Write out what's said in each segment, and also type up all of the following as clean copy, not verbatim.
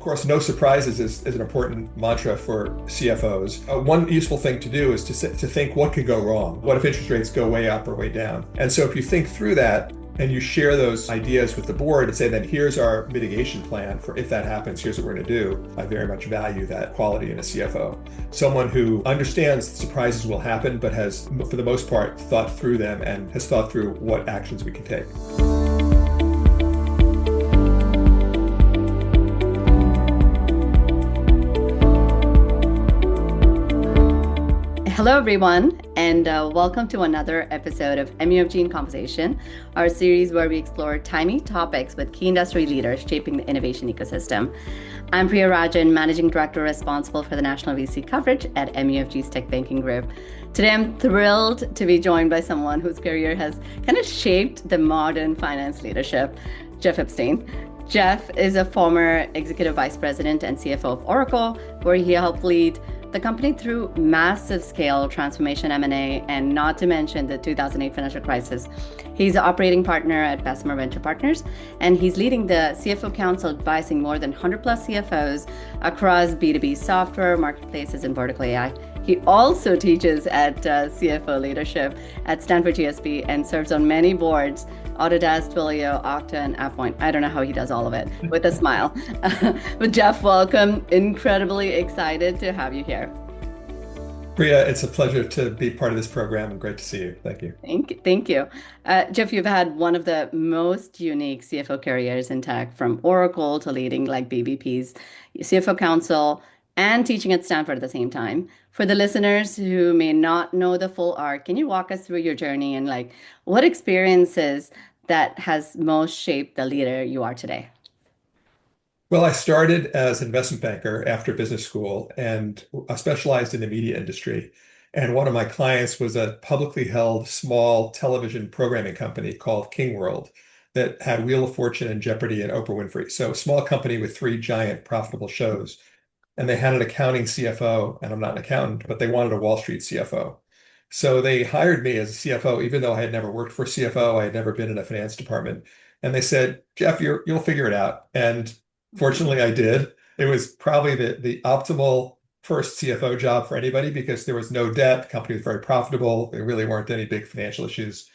course, no surprises is an important mantra for CFOs. One useful thing to do is to think what could go wrong. What if interest rates go way up or way down? And so if you think through that and you share those ideas with the board and say that here's our mitigation plan for if that happens, here's what we're going to do, I very much value that quality in a CFO. Someone who understands surprises will happen, but has, for the most part, thought through them and has thought through what actions we can take. Hello, everyone, and welcome to another episode of MUFG in Conversation, our series where we explore timely topics with key industry leaders shaping the innovation ecosystem. I'm Priya Rajan, Managing Director responsible for the National VC coverage at MUFG's Tech Banking Group. Today, I'm thrilled to be joined by someone whose career has kind of shaped the modern finance leadership, Jeff Epstein. Jeff is a former Executive Vice President and CFO of Oracle, where he helped lead the company through massive scale transformation M&A, and not to mention the 2008 financial crisis. He's an operating partner at Bessemer Venture Partners, and he's leading the CFO Council, advising more than 100 plus CFOs across B2B software, marketplaces, and vertical AI. He also teaches at CFO leadership at Stanford GSB and serves on many boards, Autodesk, Twilio, Okta, and AvePoint. I don't know how he does all of it with a smile. But Jeff, welcome. Incredibly excited to have you here. Priya, it's a pleasure to be part of this program and great to see you. Thank you. Thank you. Jeff, you've had one of the most unique CFO careers in tech, from Oracle to leading like BVP's CFO Council and teaching at Stanford at the same time. For the listeners who may not know the full arc, can you walk us through your journey and like what experiences that has most shaped the leader you are today? Well, I started as an investment banker after business school and I specialized in the media industry. And one of my clients was a publicly held small television programming company called King World that had Wheel of Fortune and Jeopardy and Oprah Winfrey. So a small company with three giant profitable shows. And they had an accounting CFO, and I'm not an accountant, but they wanted a Wall Street CFO. So they hired me as a CFO, even though I had never worked for a CFO, I had never been in a finance department. And they said, Jeff, you'll figure it out. And fortunately, I did. It was probably the optimal first CFO job for anybody because there was no debt. The company was very profitable. There really weren't any big financial issues.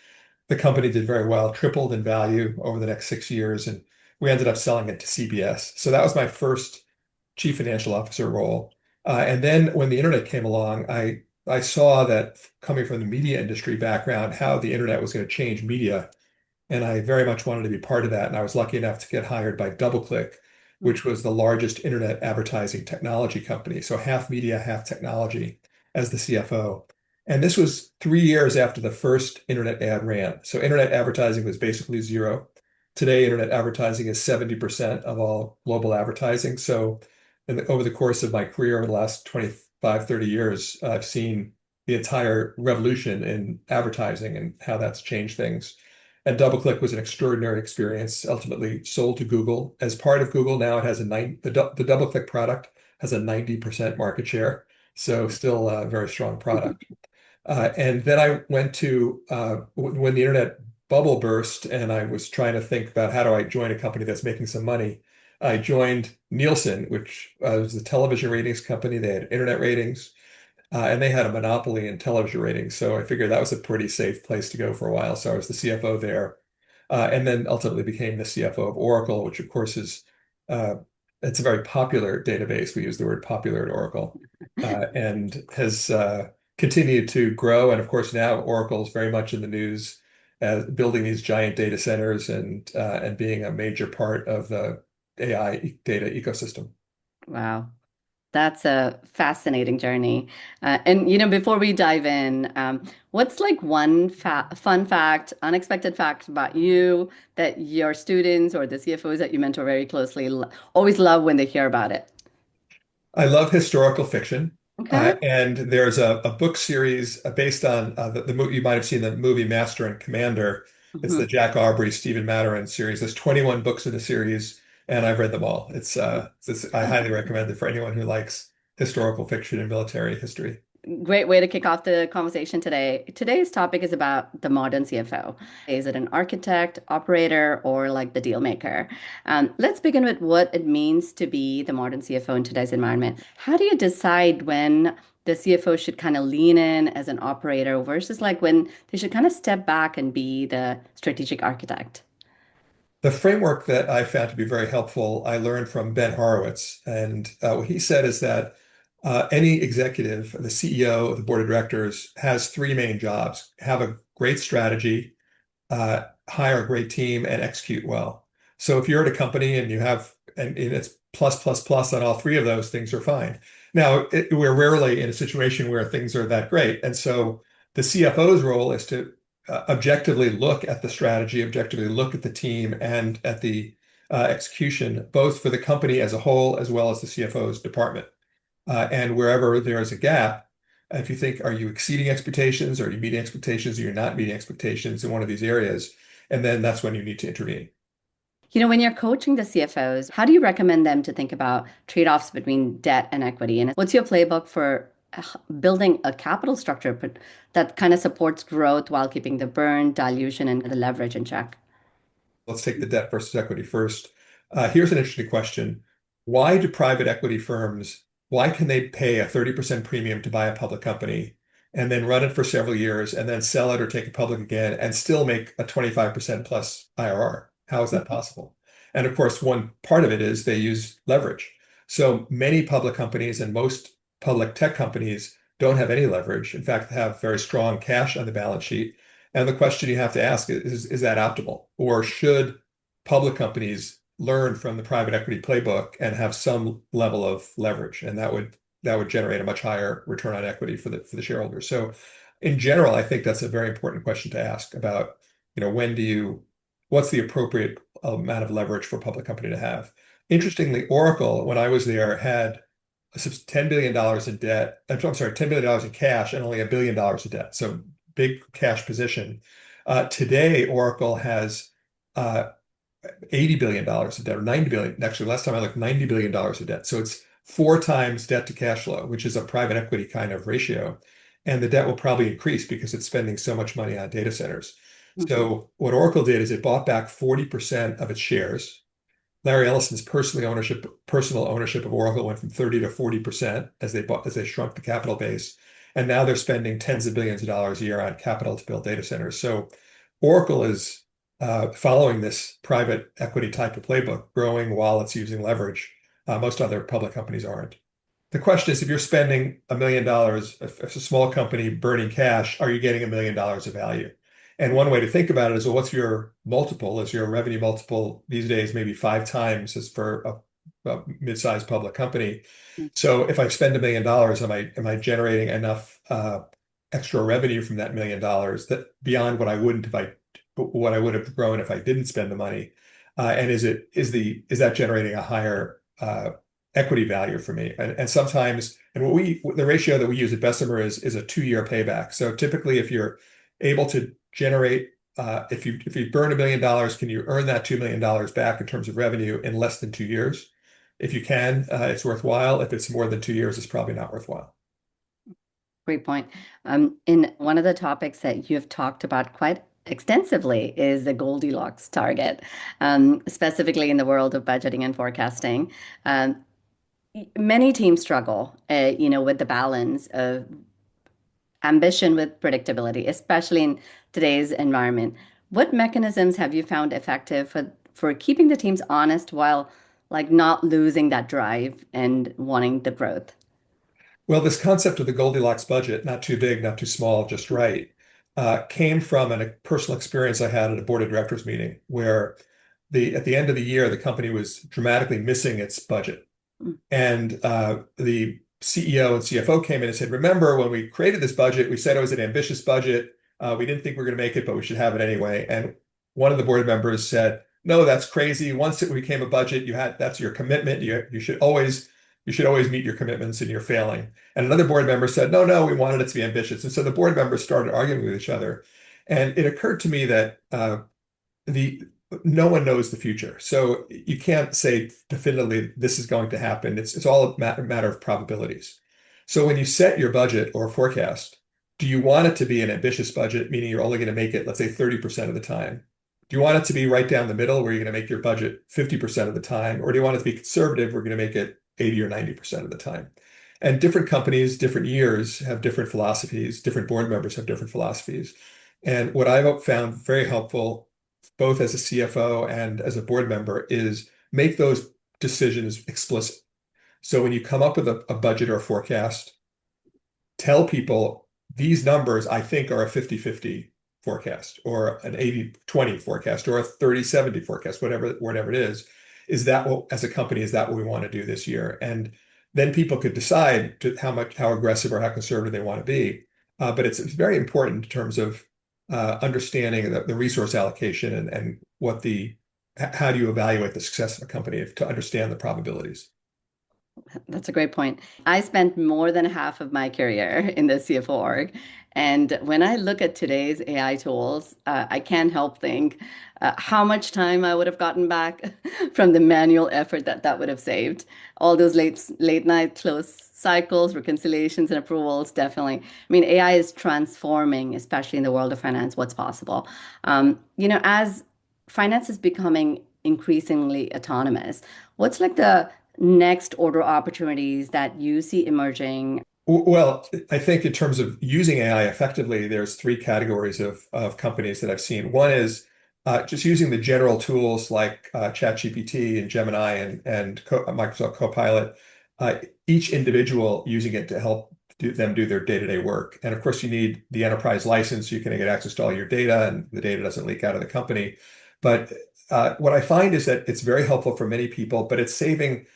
The company did very well, tripled in value over the next 6 years. And we ended up selling it to CBS. So that was my first chief financial officer role. And then when the internet came along, I saw that coming from the media industry background, how the internet was going to change media. And I very much wanted to be part of that. And I was lucky enough to get hired by DoubleClick, which was the largest internet advertising technology company. So half media, half technology as the CFO. And this was 3 years after the first internet ad ran. So internet advertising was basically zero. Today, internet advertising is 70% of all global advertising. So over the course of my career over the last 25, 30 years, I've seen the entire revolution in advertising and how that's changed things. And DoubleClick was an extraordinary experience, ultimately sold to Google. As part of Google, now it has the DoubleClick product has a 90% market share. So still a very strong product. And then I went to, when the internet bubble burst and I was trying to think about how do I join a company that's making some money, I joined Nielsen, which was the television ratings company. They had internet ratings, and they had a monopoly in television ratings. So I figured that was a pretty safe place to go for a while. So I was the CFO there, and then ultimately became the CFO of Oracle, which of course is it's a very popular database. We use the word popular at Oracle, and has continued to grow. And of course now Oracle is very much in the news as building these giant data centers and being a major part of the AI data ecosystem. Wow. That's a fascinating journey. And before we dive in, what's like one fun fact, unexpected fact about you that your students or the CFOs that you mentor very closely always love when they hear about it? I love historical fiction. Okay. And there's a book series based on the movie. You might have seen the movie Master and Commander. It's the Mhm. Jack Aubrey, Stephen Maturin series. There's 21 books in the series, and I've read them all. I highly recommend it for anyone who likes historical fiction and military history. Great way to kick off the conversation today. Today's topic is about the modern CFO. Is it an architect, operator, or like the deal maker? Let's begin with what it means to be the modern CFO in today's environment. How do you decide when the CFO should kind of lean in as an operator versus like when they should kind of step back and be the strategic architect? The framework that I found to be very helpful, I learned from Ben Horowitz. And what he said is that any executive, the CEO, the board of directors, has three main jobs: have a great strategy, hire a great team, and execute well. So if you're at a company and you have, and it's plus, plus, plus on all three of those, things are fine. Now, we're rarely in a situation where things are that great. And so the CFO's role is to objectively look at the strategy, objectively look at the team and at the execution, both for the company as a whole, as well as the CFO's department. And wherever there is a gap, if you think, are you exceeding expectations? Are you meeting expectations? Or you're not meeting expectations in one of these areas? And then that's when you need to intervene. When you're coaching the CFOs, how do you recommend them to think about trade-offs between debt and equity? And what's your playbook for building a capital structure that kind of supports growth while keeping the burn, dilution, and the leverage in check? Let's take the debt versus equity first. Here's an interesting question. Why do private equity firms, why can they pay a 30% premium to buy a public company and then run it for several years and then sell it or take it public again and still make a 25% plus IRR? How is that possible? And of course, one part of it is they use leverage. So many public companies and most public tech companies don't have any leverage. In fact, they have very strong cash on the balance sheet. And the question you have to ask is that optimal? Or should public companies learn from the private equity playbook and have some level of leverage? And that would generate a much higher return on equity for the shareholders. So in general, I think that's a very important question to ask about, what's the appropriate amount of leverage for a public company to have? Interestingly, Oracle, when I was there, had $10 billion in debt. I'm sorry, $10 billion in cash and only $1 billion of debt. So big cash position. Today, Oracle has $80 billion of debt, or 90 billion. Actually, last time I looked, $90 billion of debt. So it's four times debt to cash flow, which is a private equity kind of ratio. And the debt will probably increase because it's spending so much money on data centers. Mhm. So what Oracle did is it bought back 40% of its shares. Larry Ellison's personal ownership of Oracle went from 30 to 40% as they shrunk the capital base. And now they're spending tens of billions of dollars a year on capital to build data centers. So Oracle is following this private equity type of playbook, growing while it's using leverage. Most other public companies aren't. The question is, if you're spending $1 million, if it's a small company burning cash, are you getting $1 million of value? And one way to think about it is, well, what's your multiple? Is your revenue multiple these days maybe 5 times as for a mid-sized public company? So if I spend $1 million, am I generating enough extra revenue from that $1 million that beyond what I would have grown if I didn't spend the money? And is that generating a higher equity value for me? And sometimes, and the ratio that we use at Bessemer is a 2-year payback. So typically, if you're able to generate, if you burn $1 million, can you earn that $2 million back in terms of revenue in less than 2 years? If you can, it's worthwhile. If it's more than 2 years, it's probably not worthwhile. Great point. In one of the topics that you have talked about quite extensively is the Goldilocks target, specifically in the world of budgeting and forecasting. Many teams struggle, with the balance of ambition with predictability, especially in today's environment. What mechanisms have you found effective for keeping the teams honest while like not losing that drive and wanting the growth? Well, this concept of the Goldilocks budget, not too big, not too small, just right, came from a personal experience I had at a board of directors meeting where at the end of the year, the company was dramatically missing its budget. Mm. And the CEO and CFO came in and said, remember, when we created this budget, we said it was an ambitious budget. We didn't think we were going to make it, but we should have it anyway. And one of the board members said, no, that's crazy. Once it became a budget, that's your commitment. You should always meet your commitments and you're failing. And another board member said, no, no, we wanted it to be ambitious. And so the board members started arguing with each other. And it occurred to me that the no one knows the future. So you can't say definitively this is going to happen. It's all a matter of probabilities. So when you set your budget or forecast, do you want it to be an ambitious budget, meaning you're only going to make it, let's say, 30% of the time? Do you want it to be right down the middle where you're going to make your budget 50% of the time? Or do you want it to be conservative, we're going to make it 80 or 90% of the time? And different companies, different years have different philosophies, different board members have different philosophies. And what I've found very helpful, both as a CFO and as a board member, is make those decisions explicit. So when you come up with a budget or a forecast, tell people these numbers I think are a 50-50 forecast or an 80-20 forecast or a 30-70 forecast, whatever it is that what, as a company, is that what we want to do this year? And then people could decide how aggressive or how conservative they want to be. But it's very important in terms of understanding the resource allocation and how do you evaluate the success of a company to understand the probabilities. That's a great point. I spent more than half of my career in the CFO org. And when I look at today's AI tools, I can't help think how much time I would have gotten back from the manual effort that would have saved. All those late night close cycles, reconciliations, and approvals, definitely. I mean, AI is transforming, especially in the world of finance, what's possible. As finance is becoming increasingly autonomous, what's like the next order opportunities that you see emerging? Well, I think in terms of using AI effectively, there's three categories of companies that I've seen. One is just using the general tools like ChatGPT and Gemini and Microsoft Copilot, each individual using it to help them do their day-to-day work. And of course, you need the enterprise license so you can get access to all your data and the data doesn't leak out of the company. But what I find is that it's very helpful for many people, but it's taking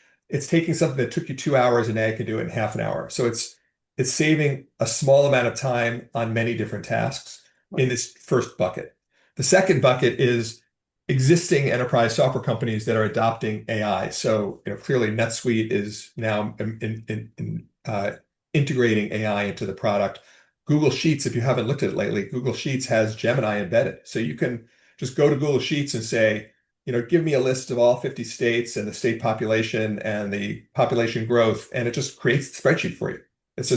something that took you 2 hours and now you can do it in half an hour. So it's saving a small amount of time on many different tasks in this first bucket. The second bucket is existing enterprise software companies that are adopting AI. So, clearly NetSuite is now integrating AI into the product. Google Sheets, if you haven't looked at it lately, Google Sheets has Gemini embedded. So you can just go to Google Sheets and say, give me a list of all 50 states and the state population and the population growth, and it just creates a spreadsheet for you. It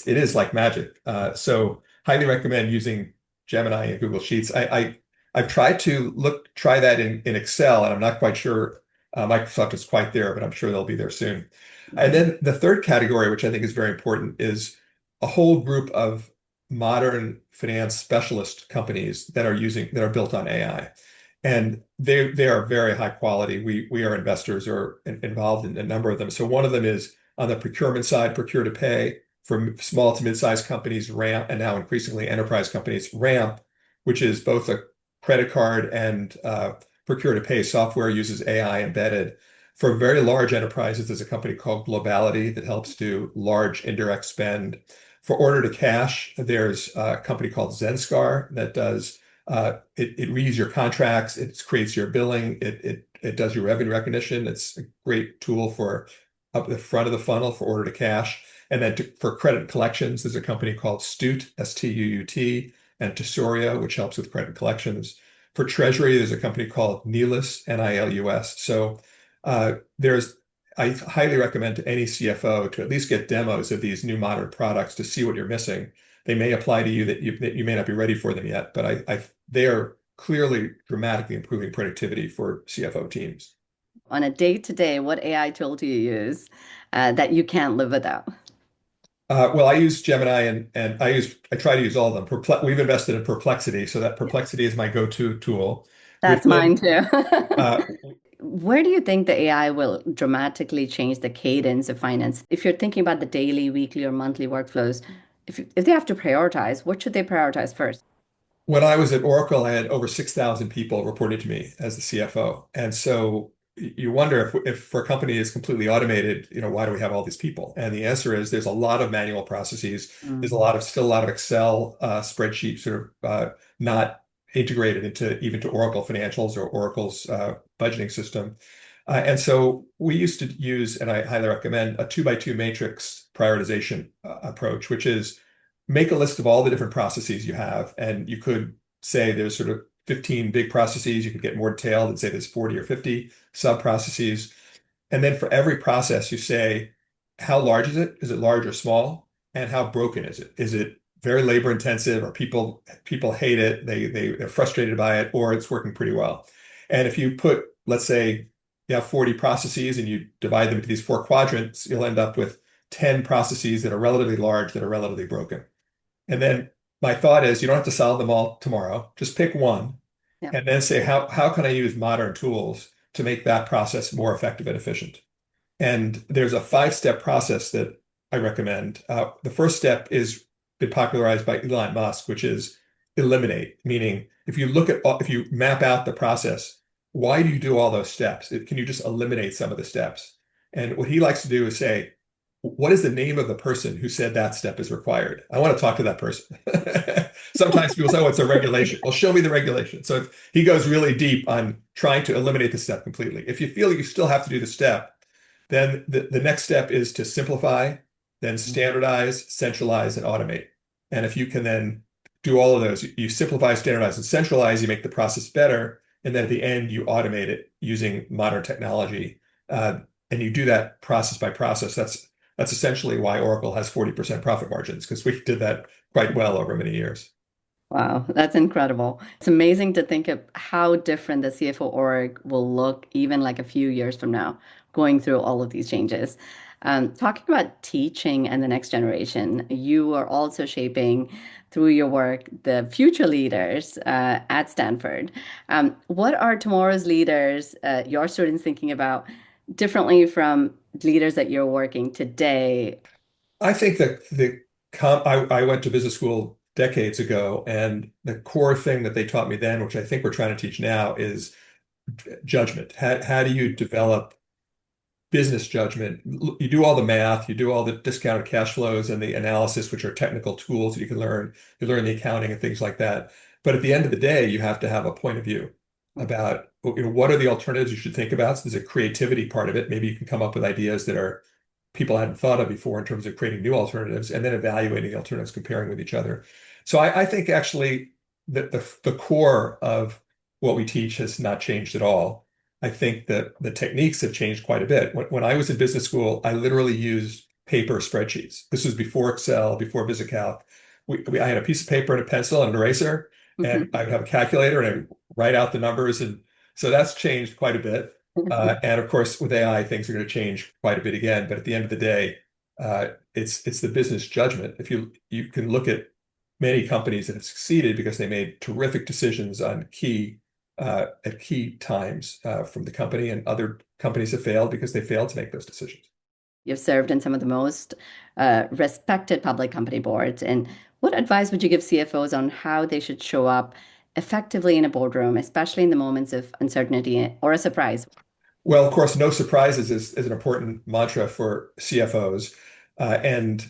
is like magic. So highly recommend using Gemini and Google Sheets. I've tried to try that in Excel, and I'm not quite sure Microsoft is quite there, but I'm sure they'll be there soon. And then the third category, which I think is very important, is a whole group of modern finance specialist companies that are built on AI. And they are very high quality. We are investors or involved in a number of them. So one of them is on the procurement side, procure to pay for small to mid-sized companies, Ramp, and now increasingly enterprise companies, Ramp, which is both a credit card and procure to pay software, uses AI embedded. For very large enterprises, there's a company called Globality that helps do large indirect spend. For order to cash, there's a company called Zenscar that does it reads your contracts, it creates your billing, it does your revenue recognition. It's a great tool for up the front of the funnel for order to cash. And then for credit collections, there's a company called Stute, Stuut, and Tesoria, which helps with credit collections. For treasury, there's a company called Nilus, Nilus. So I highly recommend to any CFO to at least get demos of these new modern products to see what you're missing. They may apply to you that you may not be ready for them yet, but they are clearly dramatically improving productivity for CFO teams. On a day-to-day, what AI tool do you use that you can't live without? Well, I use Gemini and I try to use all of them. We've invested in Perplexity, so that Perplexity is my go-to tool. That's mine too. Uh, Where do you think the AI will dramatically change the cadence of finance? If you're thinking about the daily, weekly, or monthly workflows, if they have to prioritize, what should they prioritize first? when I was at Oracle, I had over 6,000 people reporting to me as the CFO. And so you wonder if for a company is completely automated, why do we have all these people? And the answer is there's a lot of manual processes. There's still a lot of Excel spreadsheets sort of not integrated even to Oracle financials or Oracle's budgeting system. And so we used to use, and I highly recommend, a 2x2 matrix prioritization approach, which is make a list of all the different processes you have. And you could say there's sort of 15 big processes. You could get more detailed and say there's 40 or 50 sub processes. And then for every process, you say, how large is it? Is it large or small? And how broken is it? Is it very labor intensive, or people hate it, they're frustrated by it, or it's working pretty well? And if you put, let's say, you have 40 processes and you divide them into these four quadrants, you'll end up with 10 processes that are relatively large, that are relatively broken. And then my thought is you don't have to solve them all tomorrow. Just pick one Yeah. and then say, how can I use modern tools to make that process more effective and efficient? And there's a five-step process that I recommend. The first step is been popularized by Elon Musk, which is eliminate, meaning if you map out the process, why do you do all those steps? Can you just eliminate some of the steps? And what he likes to do is say, what is the name of the person who said that step is required? I want to talk to that person. Sometimes people say, oh, it's a regulation. Well, show me the regulation. So he goes really deep on trying to eliminate the step completely. If you feel you still have to do the step, then the next step is to simplify, then standardize, centralize, and automate. And if you can then do all of those, you simplify, standardize, and centralize, you make the process better. And then at the end, you automate it using modern technology. And you do that process by process. That's essentially why Oracle has 40% profit margins, because we did that quite well over many years. Wow, that's incredible. It's amazing to think of how different the CFO org will look even like a few years from now, going through all of these changes. Talking about teaching and the next generation, you are also shaping through your work the future leaders at Stanford. What are tomorrow's leaders, your students thinking about differently from leaders that you're working today? I think that I went to business school decades ago, and the core thing that they taught me then, which I think we're trying to teach now, is judgment. How do you develop business judgment? You do all the math, you do all the discounted cash flows and the analysis, which are technical tools that you can learn. You learn the accounting and things like that. But at the end of the day, you have to have a point of view about, what are the alternatives you should think about. So there's a creativity part of it. Maybe you can come up with ideas that are people hadn't thought of before in terms of creating new alternatives, and then evaluating the alternatives, comparing with each other. So I think actually that the core of what we teach has not changed at all. I think that the techniques have changed quite a bit. When I was in business school, I literally used paper spreadsheets. This was before Excel, before VisiCalc. I had a piece of paper and a pencil and an eraser, and I would have a calculator and I would write out the numbers. And so that's changed quite a bit. And of course, with AI, things are going to change quite a bit again. But at the end of the day, it's the business judgment. If you can look at many companies that have succeeded because they made terrific decisions on at key times from the company, and other companies have failed because they failed to make those decisions. You've served in some of the most respected public company boards. And what advice would you give CFOs on how they should show up effectively in a boardroom, especially in the moments of uncertainty or a surprise? Well, of course, no surprises is an important mantra for CFOs. And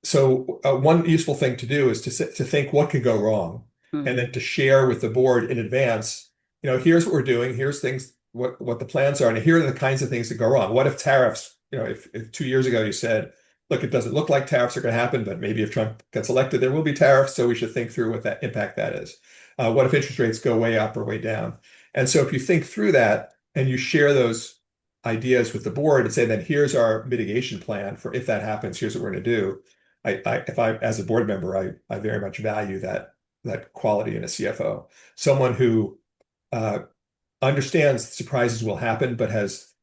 so one useful thing to do is to think what could go wrong, and Mhm. then to share with the board in advance, here's what we're doing, here's things, what the plans are, and here are the kinds of things that go wrong. What if tariffs, if 2 years ago you said, look, it doesn't look like tariffs are going to happen, but maybe if Trump gets elected, there will be tariffs, so we should think through what that impact that is. What if interest rates go way up or way down? And so if you think through that and you share those ideas with the board and say, then here's our mitigation plan for if that happens, here's what we're going to do. If I, as a board member, I very much value that quality in a CFO, someone who understands surprises will happen, but has,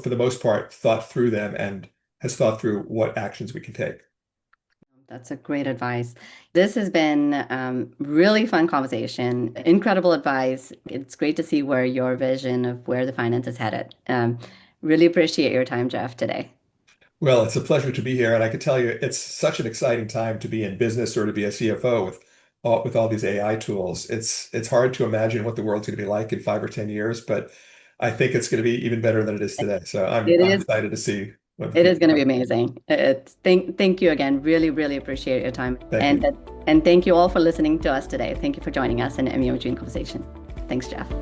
for the most part, thought through them and has thought through what actions we can take. That's a great advice. This has been really fun conversation, incredible advice. It's great to see where your vision of where the finance is headed. Really appreciate your time, Jeff, today. Well, it's a pleasure to be here, and I can tell you, it's such an exciting time to be in business or to be a CFO with all these AI tools. It's hard to imagine what the world's going to be like in 5 or 10 years, but I think it's going to be even better than it is today. So It I'm is excited to see what the it is future going to be holds. amazing. Thank you again. Really, really appreciate your time. Thank you. And thank you all for listening to us today. Thank you for joining us in MUFG Conversation. Thanks, Jeff.